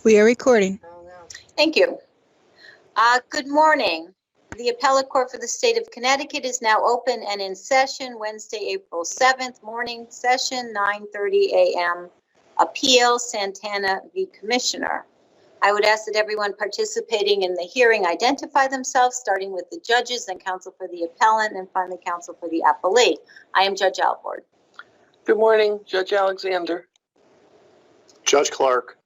We are recording. Thank you. Good morning. The Appellate Court for the State of Connecticut is now open and in session Wednesday, April 7th, morning session, 9:30 a.m. Appeal, Santana v. Commissioner. I would ask that everyone participating in the hearing identify themselves, starting with the judges, then counsel for the appellant, and finally counsel for the appellate. I am Judge Alvord. Good morning, Judge Alexander. Judge Clark.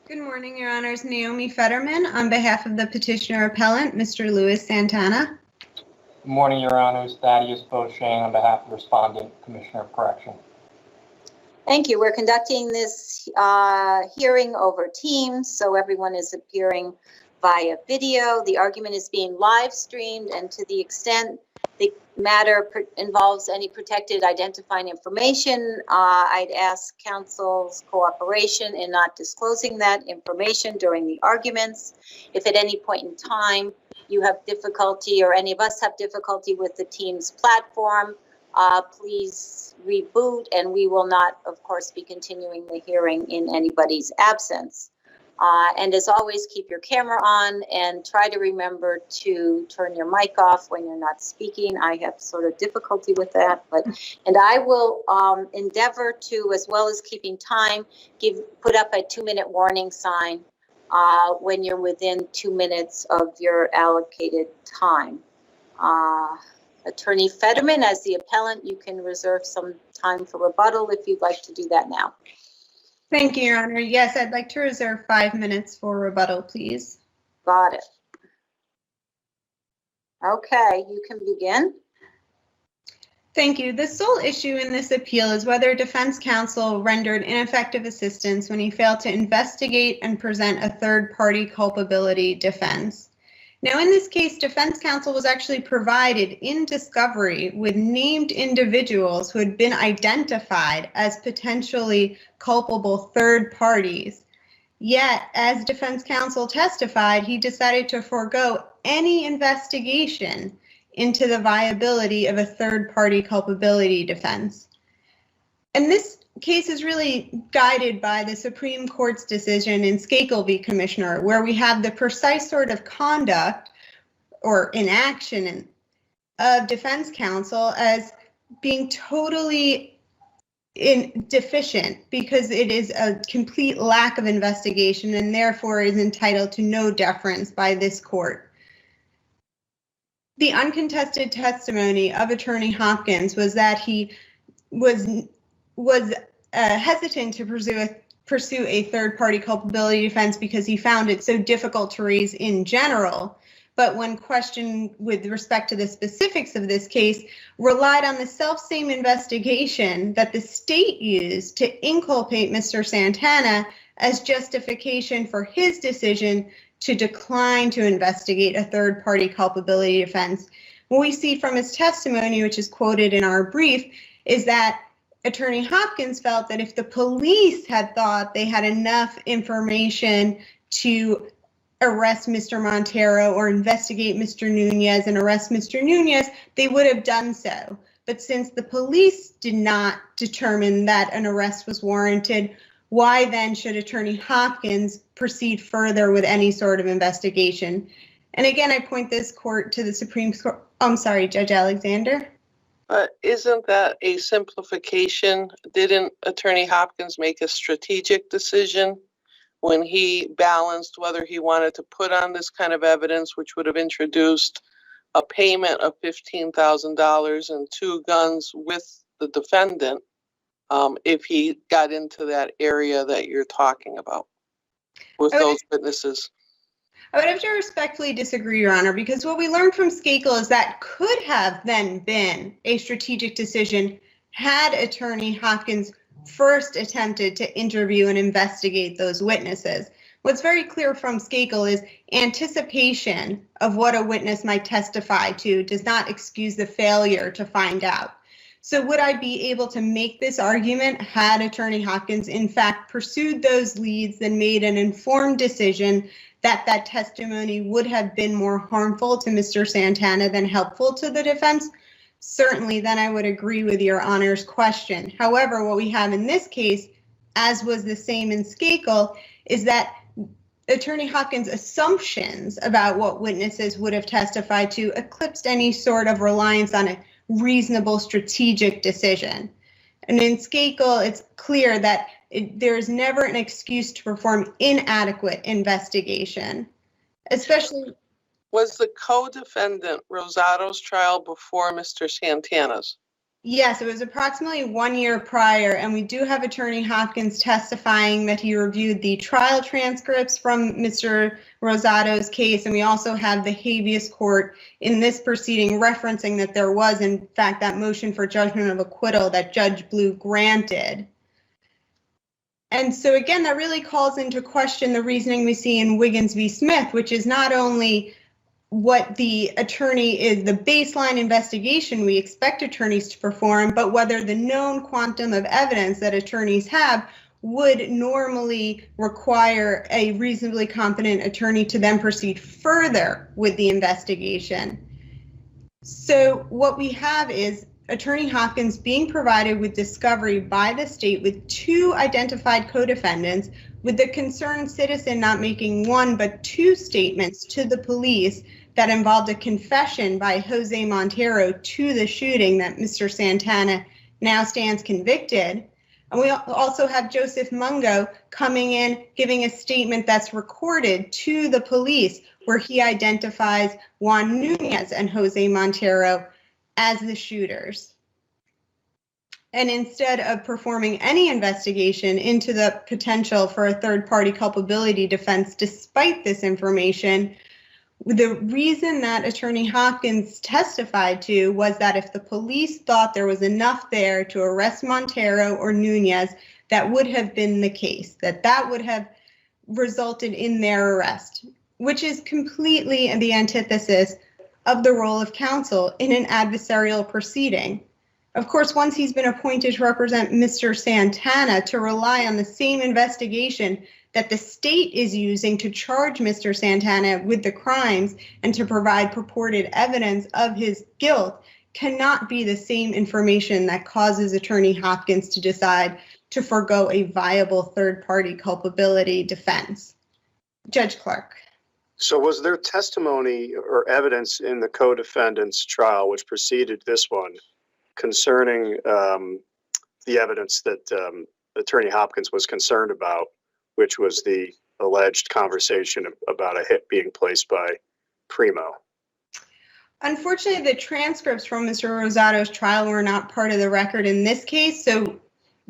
Good morning, Your Honors. Naomi Fetterman on behalf of the petitioner appellant, Mr. Louis Santana. Good morning, Your Honors. Thaddeus Beauchesne on behalf of the respondent, Commissioner of Correction. Thank you. We're conducting this hearing over Teams, so everyone is appearing via video. The argument is being live streamed, and to the extent the matter involves any protected identifying information, I'd ask counsel's cooperation in not disclosing that information during the arguments. If at any point in time you have difficulty or any of us have difficulty with the Teams platform, please reboot, and we will not, of course, be continuing the hearing in anybody's absence. And as always, keep your camera on and try to remember to turn your mic off when you're not speaking. I have sort of difficulty with that, and I will endeavor to, as well as keeping time, put up a 2-minute warning sign when you're within 2 minutes of your allocated time. Attorney Fetterman, as the appellant, you can reserve some time for rebuttal if you'd like to do that now. Thank you, Your Honor. Yes, I'd like to reserve 5 minutes for rebuttal, please. Got it. Okay, you can begin. Thank you. The sole issue in this appeal is whether defense counsel rendered ineffective assistance when he failed to investigate and present a third-party culpability defense. Now, in this case, defense counsel was actually provided in discovery with named individuals who had been identified as potentially culpable third parties. Yet, as defense counsel testified, he decided to forego any investigation into the viability of a third-party culpability defense. And this case is really guided by the Supreme Court's decision in Skakel v. Commissioner, where we have the precise sort of conduct or inaction of defense counsel as being totally deficient because it is a complete lack of investigation and therefore is entitled to no deference by this court. The uncontested testimony of Attorney Hopkins was that he was hesitant to pursue a third-party culpability defense because he found it so difficult to raise in general. But when questioned with respect to the specifics of this case, relied on the self-same investigation that the state used to inculpate Mr. Santana as justification for his decision to decline to investigate a third-party culpability defense. What we see from his testimony, which is quoted in our brief, is that Attorney Hopkins felt that if the police had thought they had enough information to arrest Mr. Montero or investigate Mr. Nunez and arrest Mr. Nunez, they would have done so. But since the police did not determine that an arrest was warranted, why then should Attorney Hopkins proceed further with any sort of investigation? And again, I point this court to the Supreme Court. I'm sorry, Judge Alexander. Isn't that a simplification? Didn't Attorney Hopkins make a strategic decision when he balanced whether he wanted to put on this kind of evidence, which would have introduced a payment of $15,000 and 2 guns with the defendant if he got into that area that you're talking about with those witnesses? I would have to respectfully disagree, Your Honor, because what we learned from Skakel is that could have then been a strategic decision had Attorney Hopkins first attempted to interview and investigate those witnesses. What's very clear from Skakel is anticipation of what a witness might testify to does not excuse the failure to find out. So would I be able to make this argument had Attorney Hopkins in fact pursued those leads and made an informed decision that that testimony would have been more harmful to Mr. Santana than helpful to the defense? Certainly, then I would agree with Your Honor's question. However, what we have in this case as was the same in Skakel, is that Attorney Hopkins' assumptions about what witnesses would have testified to eclipsed any sort of reliance on a reasonable strategic decision. And in Skakel, it's clear that there's never an excuse to perform inadequate investigation, especially. Was the co-defendant Rosato's trial before Mr. Santana's? Yes, it was approximately 1 year prior, and we do have Attorney Hopkins testifying that he reviewed the trial transcripts from Mr. Rosato's case, and we also have the habeas court in this proceeding referencing that there was, in fact, that motion for judgment of acquittal that Judge Blue granted. And so again, that really calls into question the reasoning we see in Wiggins v. Smith, which is not only what the attorney is, the baseline investigation we expect attorneys to perform, but whether the known quantum of evidence that attorneys have would normally require a reasonably competent attorney to then proceed further with the investigation. So what we have is Attorney Hopkins being provided with discovery by the state with 2 identified co-defendants, with the concerned citizen not making 1 but 2 statements to the police that involved a confession by Jose Montero to the shooting that Mr. Santana now stands convicted. And we also have Joseph Mungo coming in, giving a statement that's recorded to the police where he identifies Juan Nunez and Jose Montero as the shooters. And instead of performing any investigation into the potential for a third-party culpability defense despite this information, the reason that Attorney Hopkins testified to was that if the police thought there was enough there to arrest Montero or Nunez, that would have been the case, that would have resulted in their arrest, which is completely the antithesis of the role of counsel in an adversarial proceeding. Of course, once he's been appointed to represent Mr. Santana, to rely on the same investigation that the state is using to charge Mr. Santana with the crimes and to provide purported evidence of his guilt cannot be the same information that causes Attorney Hopkins to decide to forego a viable third-party culpability defense. Judge Clark. So was there testimony or evidence in the co-defendant's trial, which preceded this one, concerning the evidence that Attorney Hopkins was concerned about, which was the alleged conversation about a hit being placed by Primo? Unfortunately, the transcripts from Mr. Rosato's trial were not part of the record in this case. So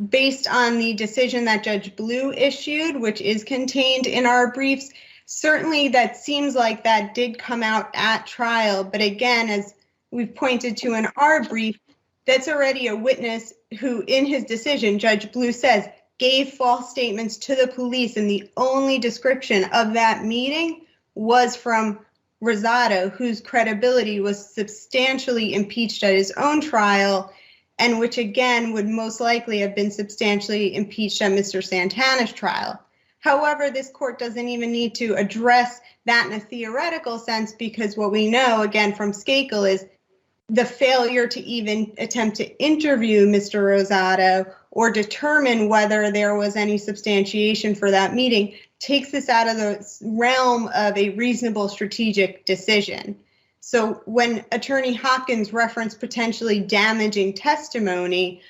based on the decision that Judge Blue issued, which is contained in our briefs, certainly that seems like that did come out at trial. But again, as we've pointed to in our brief, that's already a witness who, in his decision, Judge Blue says, gave false statements to the police, and the only description of that meeting was from Rosato, whose credibility was substantially impeached at his own trial, and which again would most likely have been substantially impeached at Mr. Santana's trial. However, this court doesn't even need to address that in a theoretical sense, because what we know, again, from Skakel is the failure to even attempt to interview Mr. Rosato or determine whether there was any substantiation for that meeting takes this out of the realm of a reasonable strategic decision. So when Attorney Hopkins referenced potentially damaging testimony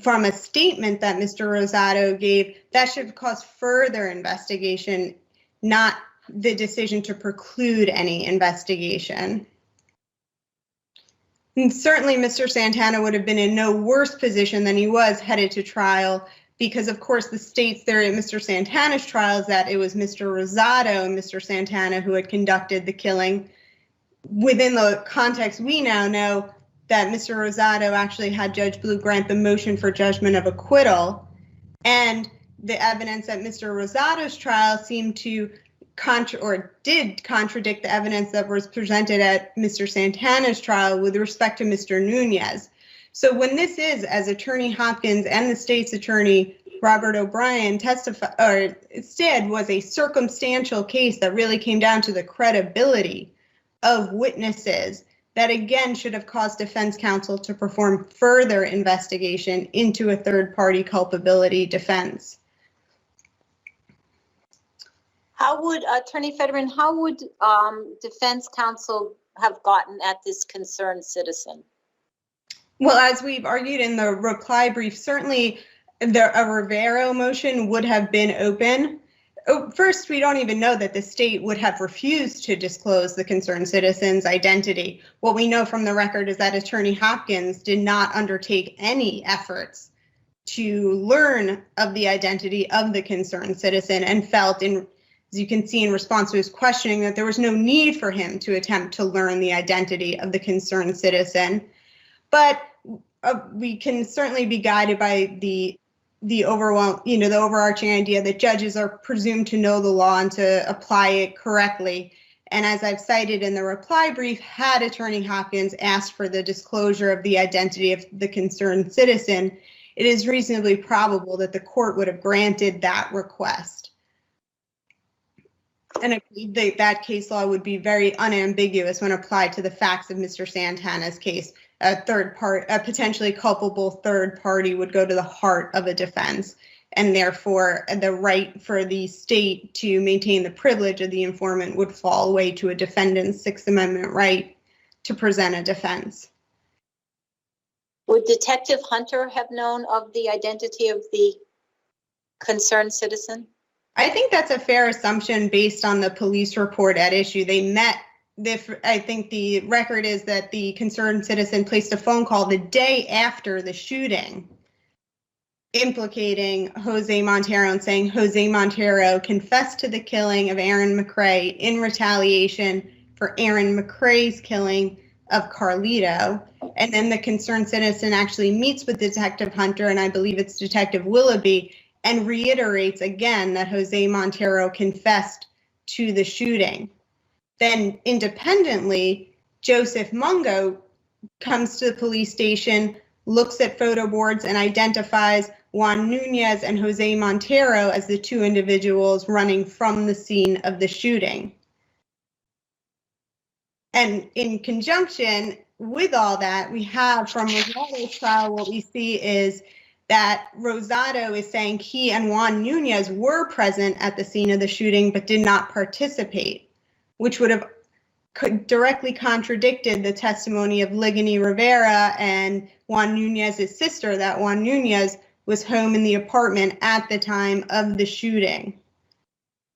from a statement that Mr. Rosato gave, that should cause further investigation, not the decision to preclude any investigation. And certainly Mr. Santana would have been in no worse position than he was headed to trial, because of course the state's theory at Mr. Santana's trial is that it was Mr. Rosato and Mr. Santana who had conducted the killing. Within the context we now know that Mr. Rosato actually had Judge Blue grant the motion for judgment of acquittal, and the evidence at Mr. Rosato's trial seemed to did contradict the evidence that was presented at Mr. Santana's trial with respect to Mr. Nunez. So when this is, as Attorney Hopkins and the state's attorney Robert O'Brien said, was a circumstantial case that really came down to the credibility of witnesses, that again should have caused defense counsel to perform further investigation into a third-party culpability defense. How would, Attorney Federman, how would defense counsel have gotten at this concerned citizen? Well, as we've argued in the reply brief, certainly a Rivero motion would have been open. First, we don't even know that the state would have refused to disclose the concerned citizen's identity. What we know from the record is that Attorney Hopkins did not undertake any efforts to learn of the identity of the concerned citizen and felt, as you can see in response to his questioning, that there was no need for him to attempt to learn the identity of the concerned citizen. But we can certainly be guided by the overarching idea that judges are presumed to know the law and to apply it correctly. And as I've cited in the reply brief, had Attorney Hopkins asked for the disclosure of the identity of the concerned citizen, it is reasonably probable that the court would have granted that request. And I believe that case law would be very unambiguous when applied to the facts of Mr. Santana's case. A potentially culpable third party would go to the heart of a defense, and therefore the right for the state to maintain the privilege of the informant would fall away to a defendant's Sixth Amendment right to present a defense. Would Detective Hunter have known of the identity of the concerned citizen? I think that's a fair assumption based on the police report at issue. They met. I think the record is that the concerned citizen placed a phone call the day after the shooting implicating Jose Montero and saying Jose Montero confessed to the killing of Aaron McCray in retaliation for Aaron McCray's killing of Carlito. And then the concerned citizen actually meets with Detective Hunter, and I believe it's Detective Willoughby, and reiterates again that Jose Montero confessed to the shooting. Then independently, Joseph Mungo comes to the police station, looks at photo boards, and identifies Juan Nunez and Jose Montero as the two individuals running from the scene of the shooting. And in conjunction with all that, we have from Rosado's trial, what we see is that Rosado is saying he and Juan Nunez were present at the scene of the shooting but did not participate, which would have directly contradicted the testimony of Ligony Rivera and Juan Nunez's sister, that Juan Nunez was home in the apartment at the time of the shooting.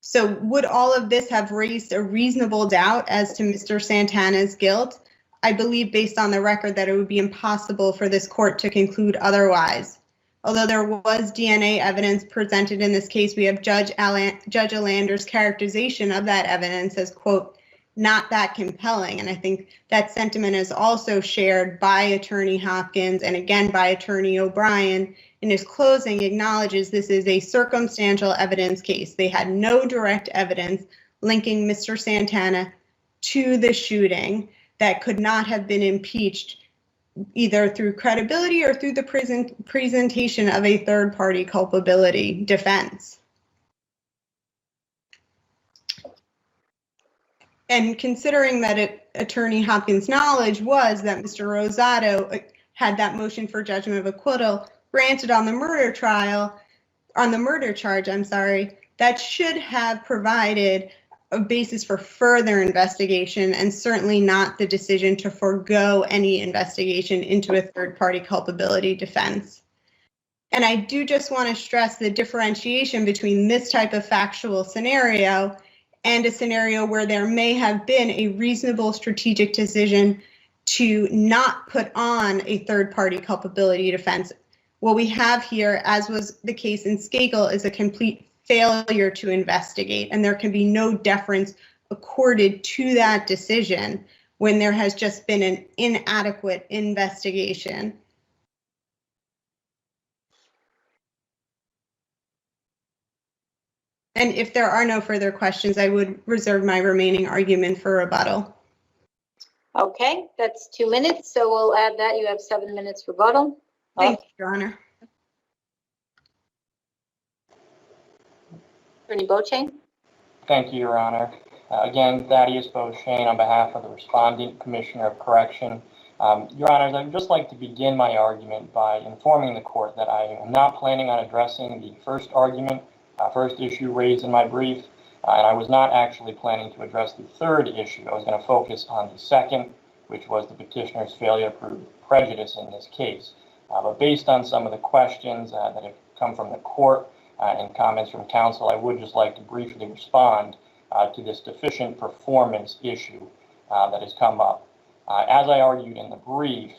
So would all of this have raised a reasonable doubt as to Mr. Santana's guilt? I believe based on the record that it would be impossible for this court to conclude otherwise. Although there was DNA evidence presented in this case, we have Judge Alander's characterization of that evidence as, quote, not that compelling. And I think that sentiment is also shared by Attorney Hopkins and again by Attorney O'Brien. In his closing, acknowledges this is a circumstantial evidence case. They had no direct evidence linking Mr. Santana to the shooting that could not have been impeached either through credibility or through the presentation of a third-party culpability defense. And considering that Attorney Hopkins' knowledge was that Mr. Rosado had that motion for judgment of acquittal granted on the murder charge, that should have provided a basis for further investigation and certainly not the decision to forego any investigation into a third-party culpability defense. And I do just want to stress the differentiation between this type of factual scenario and a scenario where there may have been a reasonable strategic decision to not put on a third-party culpability defense. What we have here, as was the case in Skakel, is a complete failure to investigate, and there can be no deference accorded to that decision when there has just been an inadequate investigation. And if there are no further questions, I would reserve my remaining argument for rebuttal. Okay, that's 2 minutes, so we'll add that. You have 7 minutes rebuttal. Thank you, Your Honor. Attorney Beauchesne? Thank you, Your Honor. Again, Thaddeus Beauchesne on behalf of the Respondent, Commissioner of Correction. Your Honors, I'd just like to begin my argument by informing the court that I am not planning on addressing the first issue raised in my brief, And I was not actually planning to address the third issue. I was going to focus on the second, which was the petitioner's failure to prove prejudice in this case. But based on some of the questions that have come from the court and comments from counsel, I would just like to briefly respond to this deficient performance issue that has come up. As I argued in the brief,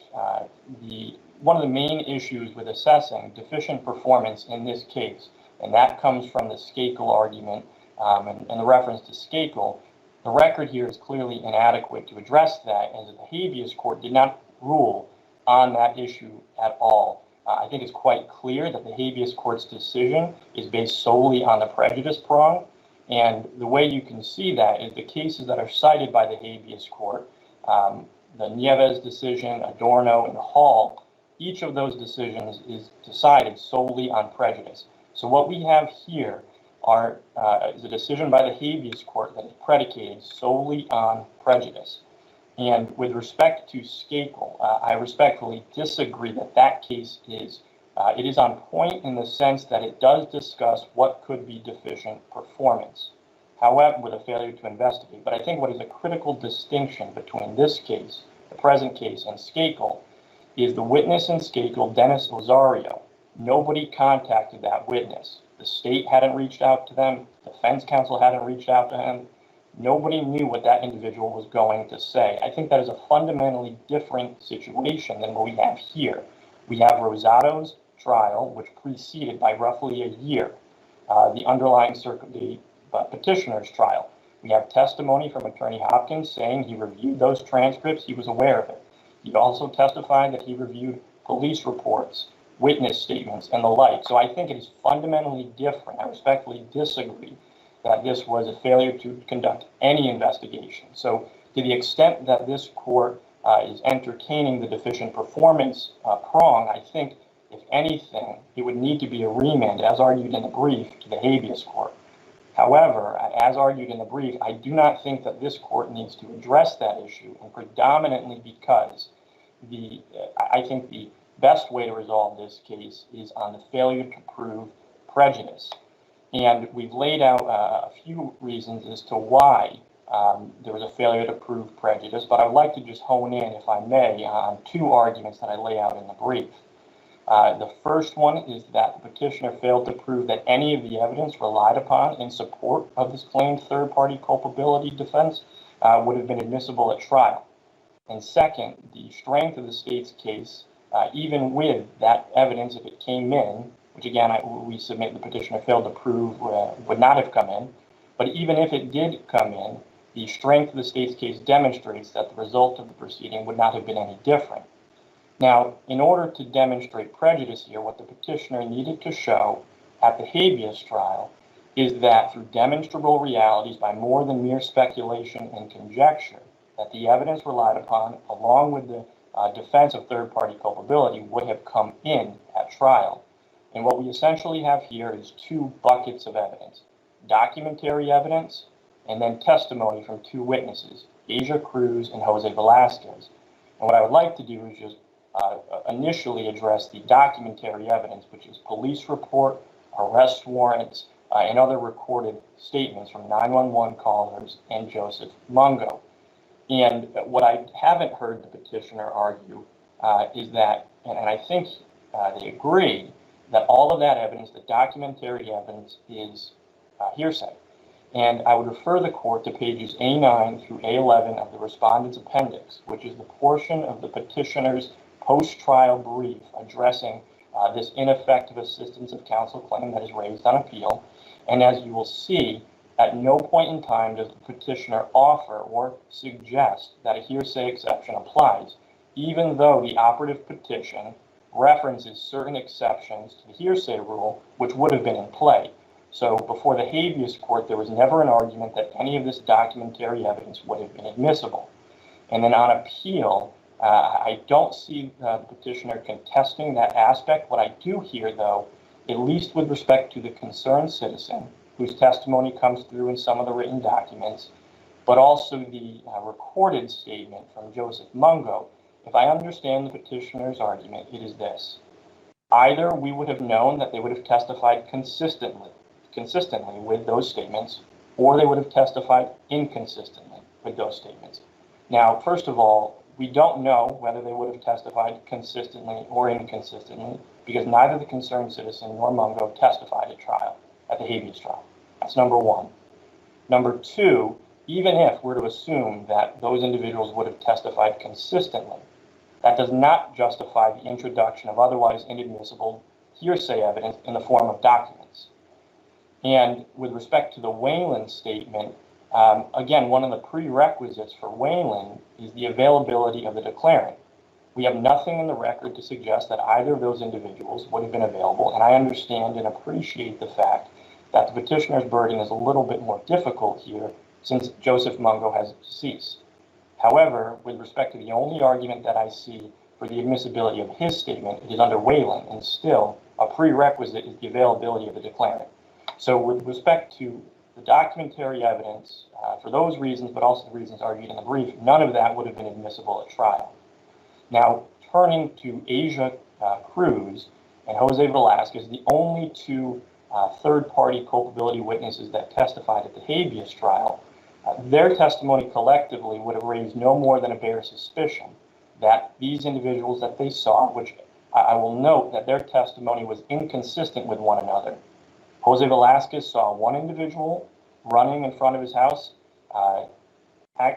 one of the main issues with assessing deficient performance in this case, and that comes from the Skakel argument and the reference to Skakel, the record here is clearly inadequate to address that, as the habeas court did not rule on that issue at all. I think it's quite clear that the habeas court's decision is based solely on the prejudice prong, and the way you can see that is the cases that are cited by the habeas court, the Nieves decision, Adorno, and Hall, each of those decisions is decided solely on prejudice. So what we have here is a decision by the habeas court that is predicated solely on prejudice. And with respect to Skakel, I respectfully disagree that case is on point in the sense that it does discuss what could be deficient performance, however, with a failure to investigate. But I think what is a critical distinction between this case, the present case, and Skakel is the witness in Skakel, Dennis Osario. Nobody contacted that witness. The state hadn't reached out to them. Defense counsel hadn't reached out to him. Nobody knew what that individual was going to say. I think that is a fundamentally different situation than what we have here. We have Rosado's trial, which preceded by roughly a year the underlying the petitioner's trial. We have testimony from Attorney Hopkins saying he reviewed those transcripts. He was aware of it. He also testified that he reviewed police reports, witness statements, and the like. So I think it is fundamentally different. I respectfully disagree that this was a failure to conduct any investigation. So to the extent that this court is entertaining the deficient performance prong, I think, if anything, it would need to be a remand, as argued in the brief, to the habeas court. However, as argued in the brief, I do not think that this court needs to address that issue, and predominantly because I think the best way to resolve this case is on the failure to prove prejudice. And we've laid out a few reasons as to why there was a failure to prove prejudice, but I would like to just hone in, if I may, on two arguments that I lay out in the brief. The first one is that the petitioner failed to prove that any of the evidence relied upon in support of this claimed third-party culpability defense would have been admissible at trial. And second, the strength of the state's case, even with that evidence, if it came in, which again, we submit the petitioner failed to prove would not have come in, but even if it did come in, the strength of the state's case demonstrates that the result of the proceeding would not have been any different. Now, in order to demonstrate prejudice here, what the petitioner needed to show at the habeas trial is that through demonstrable realities by more than mere speculation and conjecture, that the evidence relied upon, along with the defense of third-party culpability, would have come in at trial. And what we essentially have here is two buckets of evidence: documentary evidence and then testimony from two witnesses, Asia Cruz and Jose Velasquez. And what I would like to do is just initially address the documentary evidence, which is police report, arrest warrants, and other recorded statements from 911 callers and Joseph Mungo. And what I haven't heard the petitioner argue is that, and I think they agree, that all of that evidence, the documentary evidence, is hearsay. And I would refer the court to pages A9 through A11 of the respondent's appendix, which is the portion of the petitioner's post-trial brief addressing this ineffective assistance of counsel claim that is raised on appeal. And as you will see, at no point in time does the petitioner offer or suggest that a hearsay exception applies, even though the operative petition references certain exceptions to the hearsay rule, which would have been in play. So before the habeas court, there was never an argument that any of this documentary evidence would have been admissible. And then on appeal, I don't see the petitioner contesting that aspect. What I do hear, though, at least with respect to the concerned citizen, whose testimony comes through in some of the written documents, but also the recorded statement from Joseph Mungo, if I understand the petitioner's argument, it is this: either we would have known that they would have testified consistently with those statements, or they would have testified inconsistently with those statements. Now, first of all, we don't know whether they would have testified consistently or inconsistently because neither the concerned citizen nor Mungo testified at trial, at the habeas trial. That's number one. Number two, even if we're to assume that those individuals would have testified consistently, that does not justify the introduction of otherwise inadmissible hearsay evidence in the form of documents. And with respect to the Wayland statement, again, one of the prerequisites for Wayland is the availability of the declarant. We have nothing in the record to suggest that either of those individuals would have been available, and I understand and appreciate the fact that the petitioner's burden is a little bit more difficult here since Joseph Mungo has deceased. However, with respect to the only argument that I see for the admissibility of his statement, it is under Wayland, and still a prerequisite is the availability of the declarant. So with respect to the documentary evidence, for those reasons, but also the reasons argued in the brief, none of that would have been admissible at trial. Now, turning to Asia Cruz and Jose Velasquez, the only two third-party culpability witnesses that testified at the habeas trial, their testimony collectively would have raised no more than a bare suspicion that these individuals that they saw, which I will note that their testimony was inconsistent with one another. Jose Velasquez saw one individual running in front of his house.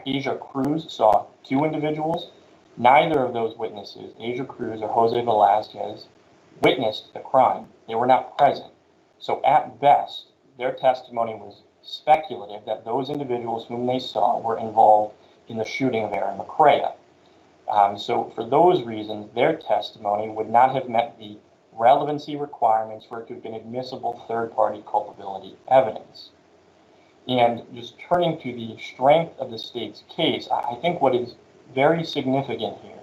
Asia Cruz saw two individuals. Neither of those witnesses, Asia Cruz or Jose Velasquez, witnessed the crime. They were not present. So at best, their testimony was speculative that those individuals whom they saw were involved in the shooting of Aaron McCrea. So for those reasons, their testimony would not have met the relevancy requirements for it to have been admissible third-party culpability evidence. And just turning to the strength of the state's case, I think what is very significant here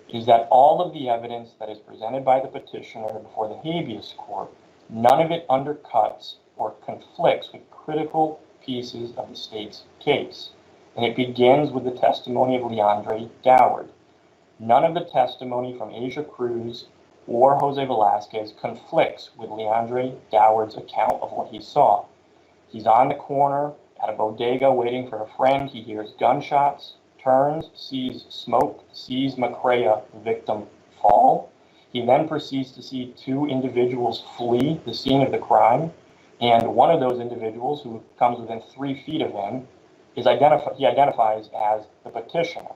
is that all of the evidence that is presented by the petitioner before the habeas court, none of it undercuts or conflicts with critical pieces of the state's case. And it begins with the testimony of Leandre Doward. None of the testimony from Asia Cruz or Jose Velasquez conflicts with Leandre Doward's account of what he saw. He's on the corner at a bodega waiting for a friend. He hears gunshots, turns, sees smoke, sees McCrea, the victim, fall. He then proceeds to see two individuals flee the scene of the crime. And one of those individuals, who comes within 3 feet of him, he identifies as the petitioner,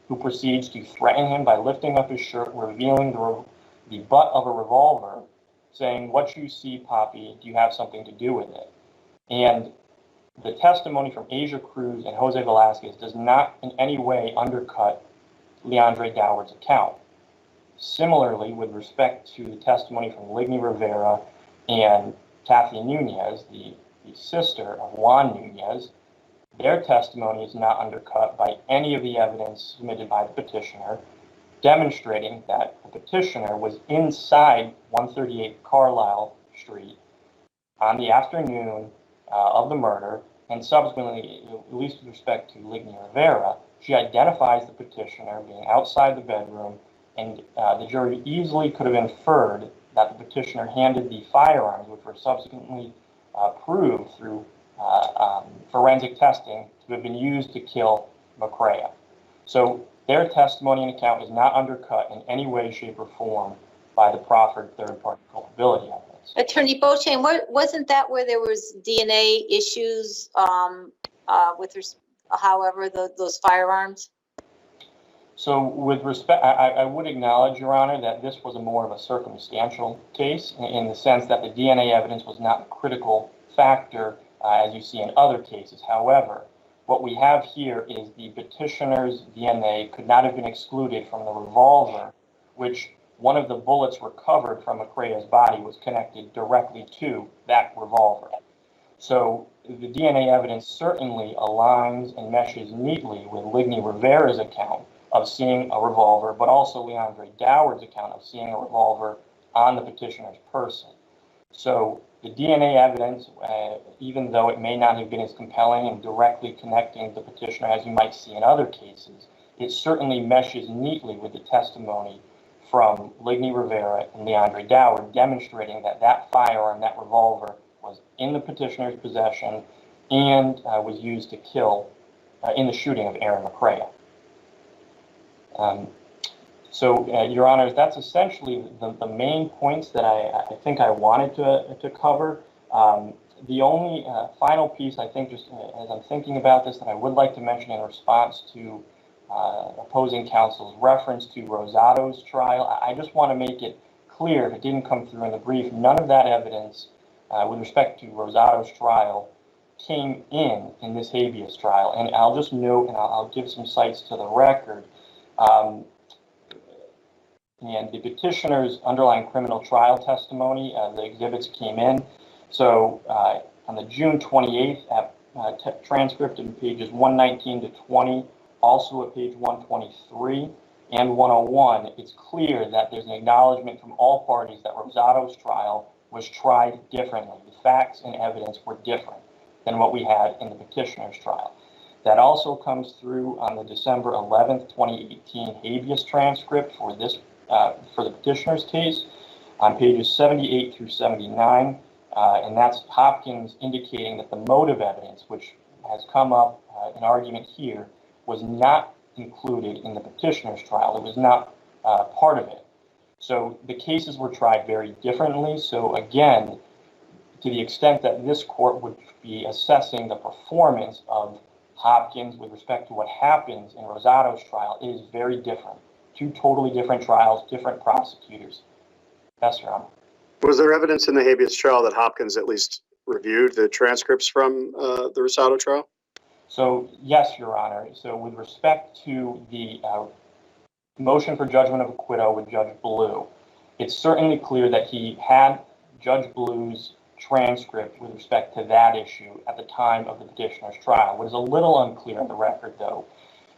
who proceeds to threaten him by lifting up his shirt, revealing the butt of a revolver, saying, "What you see, Poppy, do you have something to do with it?" And the testimony from Asia Cruz and Jose Velasquez does not in any way undercut Leandre Doward's account. Similarly, with respect to the testimony from Ligny Rivera and Kathy Nunez, the sister of Juan Nunez, their testimony is not undercut by any of the evidence submitted by the petitioner, demonstrating that the petitioner was inside 138 Carlisle Street on the afternoon of the murder, and subsequently, at least with respect to Ligny Rivera, she identifies the petitioner being outside the bedroom, and the jury easily could have inferred that the petitioner handed the firearms, which were subsequently proved through forensic testing to have been used to kill McCrea. So their testimony and account is not undercut in any way, shape, or form by the proffered third-party culpability evidence. Attorney Beauchesne, wasn't that where there was DNA issues with, however, those firearms? So with respect, I would acknowledge, Your Honor, that this was more of a circumstantial case in the sense that the DNA evidence was not a critical factor as you see in other cases. However, what we have here is the petitioner's DNA could not have been excluded from the revolver, which one of the bullets recovered from McCrea's body was connected directly to that revolver. So the DNA evidence certainly aligns and meshes neatly with Ligny Rivera's account of seeing a revolver, but also Leandre Doward's account of seeing a revolver on the petitioner's person. So the DNA evidence, even though it may not have been as compelling and directly connecting the petitioner as you might see in other cases, it certainly meshes neatly with the testimony from Ligny Rivera and Leandre Doward, demonstrating that that firearm, that revolver, was in the petitioner's possession and was used to kill in the shooting of Aaron McCrea. So, Your Honors, that's essentially the main points that I think I wanted to cover. The only final piece, I think, just as I'm thinking about this, that I would like to mention in response to opposing counsel's reference to Rosado's trial, I just want to make it clear, if it didn't come through in the brief, none of that evidence with respect to Rosado's trial came in this habeas trial. And I'll just note, and I'll give some cites to the record, and the petitioner's underlying criminal trial testimony, the exhibits came in. So on the June 28th transcript in pages 119 to 20, also at page 123 and 101, it's clear that there's an acknowledgement from all parties that Rosado's trial was tried differently. The facts and evidence were different than what we had in the petitioner's trial. That also comes through on the December 11th, 2018 habeas transcript for the petitioner's case on pages 78 through 79. And that's Hopkins indicating that the motive evidence, which has come up in argument here, was not included in the petitioner's trial. It was not part of it. So the cases were tried very differently. So again, to the extent that this court would be assessing the performance of Hopkins with respect to what happens in Rosado's trial, it is very different. Two totally different trials, different prosecutors. Yes, Your Honor. Was there evidence in the habeas trial that Hopkins at least reviewed the transcripts from the Rosado trial? So, yes, Your Honor. So with respect to the motion for judgment of acquittal with Judge Blue, it's certainly clear that he had Judge Blue's transcript with respect to that issue at the time of the petitioner's trial. What is a little unclear in the record, though,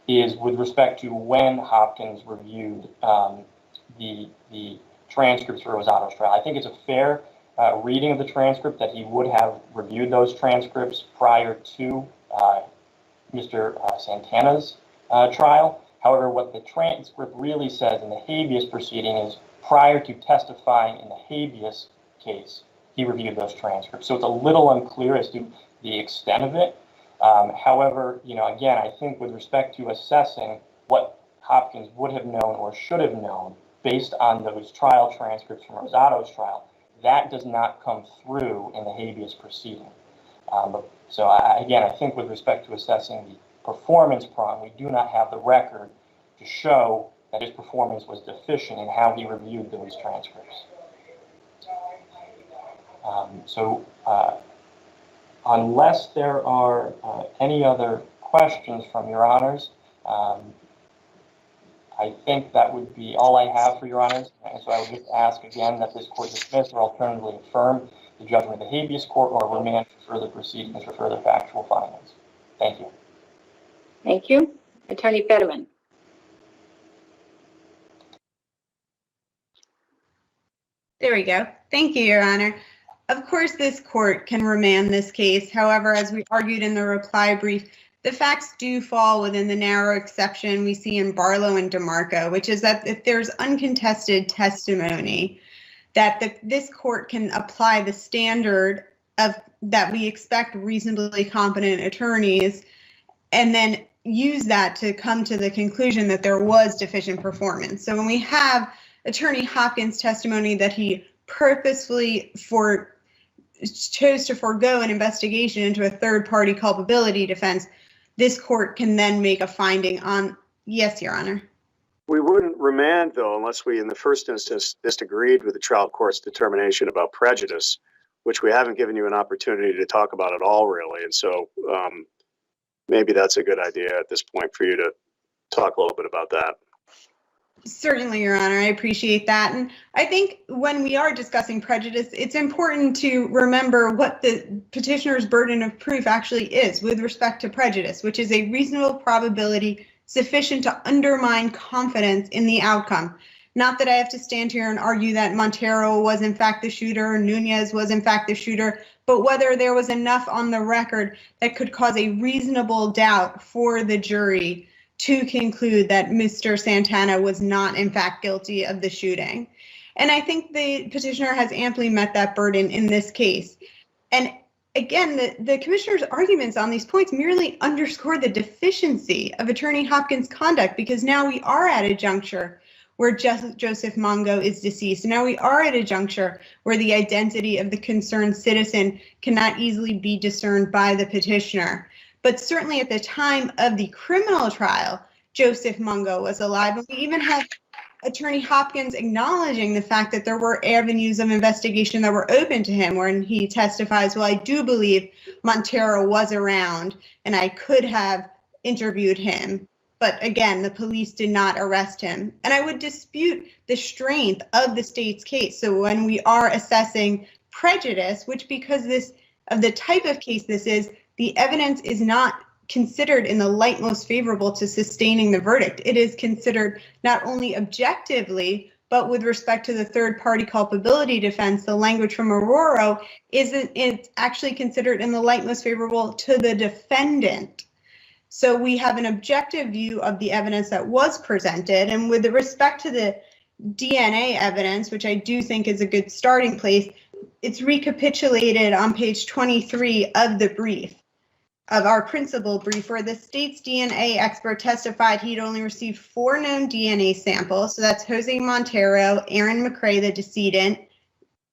is with respect to when Hopkins reviewed the transcripts for Rosado's trial. I think it's a fair reading of the transcript that he would have reviewed those transcripts prior to Mr. Santana's trial. However, what the transcript really says in the habeas proceeding is prior to testifying in the habeas case, he reviewed those transcripts. So it's a little unclear as to the extent of it. However, again, I think with respect to assessing what Hopkins would have known or should have known based on those trial transcripts from Rosado's trial, that does not come through in the habeas proceeding. So again, I think with respect to assessing the performance prong, we do not have the record to show that his performance was deficient in how he reviewed those transcripts. Unless there are any other questions from Your Honors, I think that would be all I have for Your Honors. And so I would just ask again that this court dismiss or alternatively affirm the judgment of the habeas court or remand for further proceedings or further factual findings. Thank you. Thank you. Attorney Fetterman. There we go. Thank you, Your Honor. Of course, this court can remand this case. However, as we argued in the reply brief, the facts do fall within the narrow exception we see in Barlow and DeMarco, which is that if there's uncontested testimony, that this court can apply the standard of that we expect reasonably competent attorneys, and then use that to come to the conclusion that there was deficient performance. So when we have Attorney Hopkins' testimony that he purposefully chose to forego an investigation into a third-party culpability defense, this court can then make a finding on, yes, Your Honor. We wouldn't remand, though, unless we, in the first instance, disagreed with the trial court's determination about prejudice, which we haven't given you an opportunity to talk about at all, really. And so maybe that's a good idea at this point for you to talk a little bit about that. Certainly, Your Honor, I appreciate that. And I think when we are discussing prejudice, it's important to remember what the petitioner's burden of proof actually is with respect to prejudice, which is a reasonable probability sufficient to undermine confidence in the outcome. Not that I have to stand here and argue that Montero was in fact the shooter, Nunez was in fact the shooter, but whether there was enough on the record that could cause a reasonable doubt for the jury to conclude that Mr. Santana was not in fact guilty of the shooting. And I think the petitioner has amply met that burden in this case. And again, the commissioner's arguments on these points merely underscore the deficiency of Attorney Hopkins' conduct, because now we are at a juncture where Joseph Mongo is deceased. Now we are at a juncture where the identity of the concerned citizen cannot easily be discerned by the petitioner. But certainly at the time of the criminal trial, Joseph Mongo was alive. And we even have Attorney Hopkins acknowledging the fact that there were avenues of investigation that were open to him, when he testifies, well, I do believe Montero was around and I could have interviewed him. But again, the police did not arrest him. And I would dispute the strength of the state's case. So when we are assessing prejudice, which because of the type of case this is, the evidence is not considered in the light most favorable to sustaining the verdict. It is considered not only objectively, but with respect to the third party culpability defense, the language from Aurora it's actually considered in the light most favorable to the defendant. So we have an objective view of the evidence that was presented. And with respect to the DNA evidence, which I do think is a good starting place, it's recapitulated on page 23 of the brief, of our principal brief, where the state's DNA expert testified he'd only received 4 known DNA samples. So that's Jose Montero, Aaron McCrae, the decedent,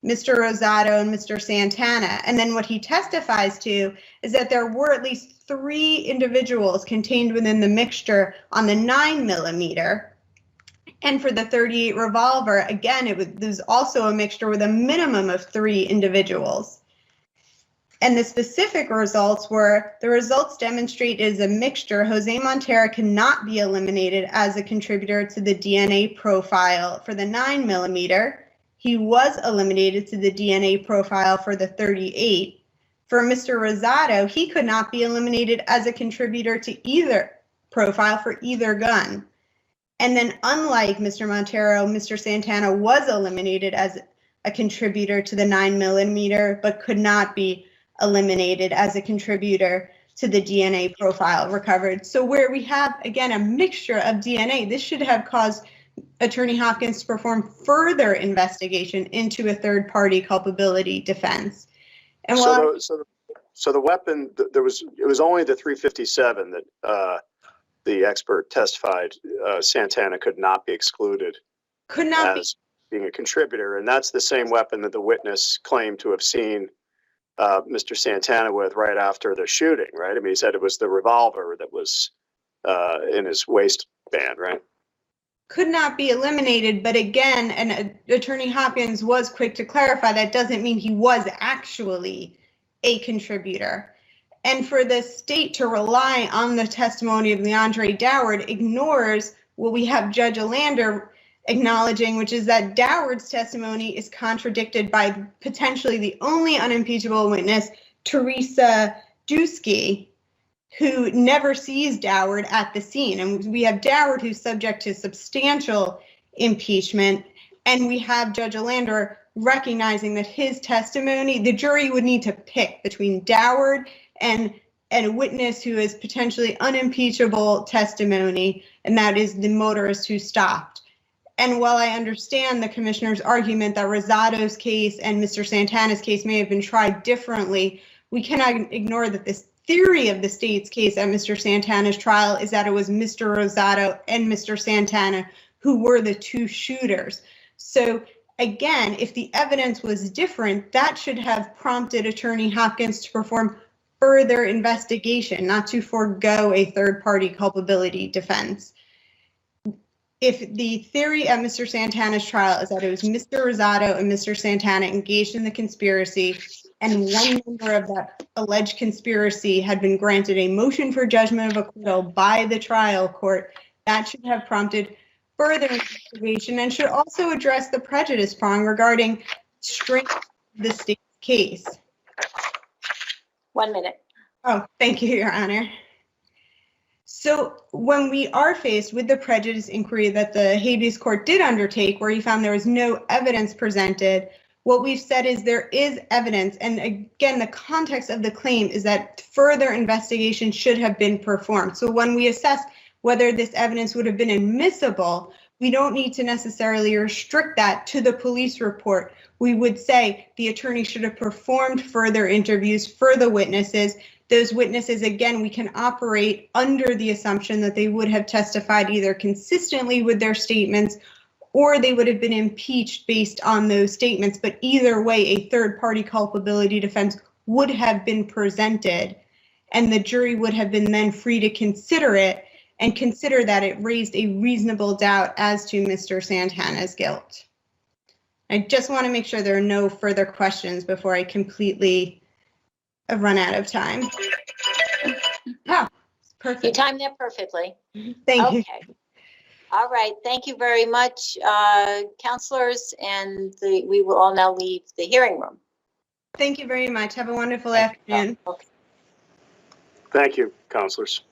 Mr. Rosado, and Mr. Santana. And then what he testifies to is that there were at least 3 individuals contained within the mixture on the 9mm. And for the .38 revolver, again, there's also a mixture with a minimum of 3 individuals. And the specific results were, the results demonstrate is a mixture. Jose Montero cannot be eliminated as a contributor to the DNA profile for the 9mm. He was eliminated to the DNA profile for the .38. For Mr. Rosado, he could not be eliminated as a contributor to either profile for either gun. And then unlike Mr. Montero, Mr. Santana was eliminated as a contributor to the 9mm, but could not be eliminated as a contributor to the DNA profile recovered. So where we have, again, a mixture of DNA, this should have caused Attorney Hopkins to perform further investigation into a third-party culpability defense. And so the weapon, it was only the .357 that the expert testified Santana could not be excluded as being a contributor, and that's the same weapon that the witness claimed to have seen Mr. Santana with right after the shooting, right? I mean, he said it was the revolver that was in his waistband, right? Could not be eliminated, but again, and Attorney Hopkins was quick to clarify that doesn't mean he was actually a contributor. And for the state to rely on the testimony of Leandre Doward ignores what we have Judge Olander acknowledging, which is that Doward's testimony is contradicted by potentially the only unimpeachable witness, Teresa Dusky, who never sees Doward at the scene. And we have Doward, who's subject to substantial impeachment, and we have Judge Olander recognizing that his testimony, the jury would need to pick between Doward and a witness who is potentially unimpeachable testimony, and that is the motorist who stopped. And while I understand the commissioner's argument that Rosado's case and Mr. Santana's case may have been tried differently, we cannot ignore that this theory of the state's case at Mr. Santana's trial is that it was Mr. Rosado and Mr. Santana who were the 2 shooters. So again, if the evidence was different, that should have prompted Attorney Hopkins to perform further investigation, not to forego a third-party culpability defense. If the theory at Mr. Santana's trial is that it was Mr. Rosado and Mr. Santana engaged in the conspiracy, and one member of that alleged conspiracy had been granted a motion for judgment of acquittal by the trial court, that should have prompted further investigation and should also address the prejudice prong regarding strength of the state's case. 1 minute. Oh, thank you, Your Honor. So when we are faced with the prejudice inquiry that the habeas court did undertake, where he found there was no evidence presented, what we've said is there is evidence. And again, the context of the claim is that further investigation should have been performed. So when we assess whether this evidence would have been admissible, we don't need to necessarily restrict that to the police report. we would say the attorney should have performed further interviews for the witnesses. Those witnesses, again, we can operate under the assumption that they would have testified either consistently with their statements or they would have been impeached based on those statements. But either way, a third-party culpability defense would have been presented, and the jury would have been then free to consider it and consider that it raised a reasonable doubt as to Mr. Santana's guilt. I just want to make sure there are no further questions before I completely run out of time. Oh, perfect. You timed that perfectly. Thank you. Okay. All right. Thank you very much, counselors, and we will all now leave the hearing room. Thank you very much. Have a wonderful afternoon. Okay. Thank you, counselors.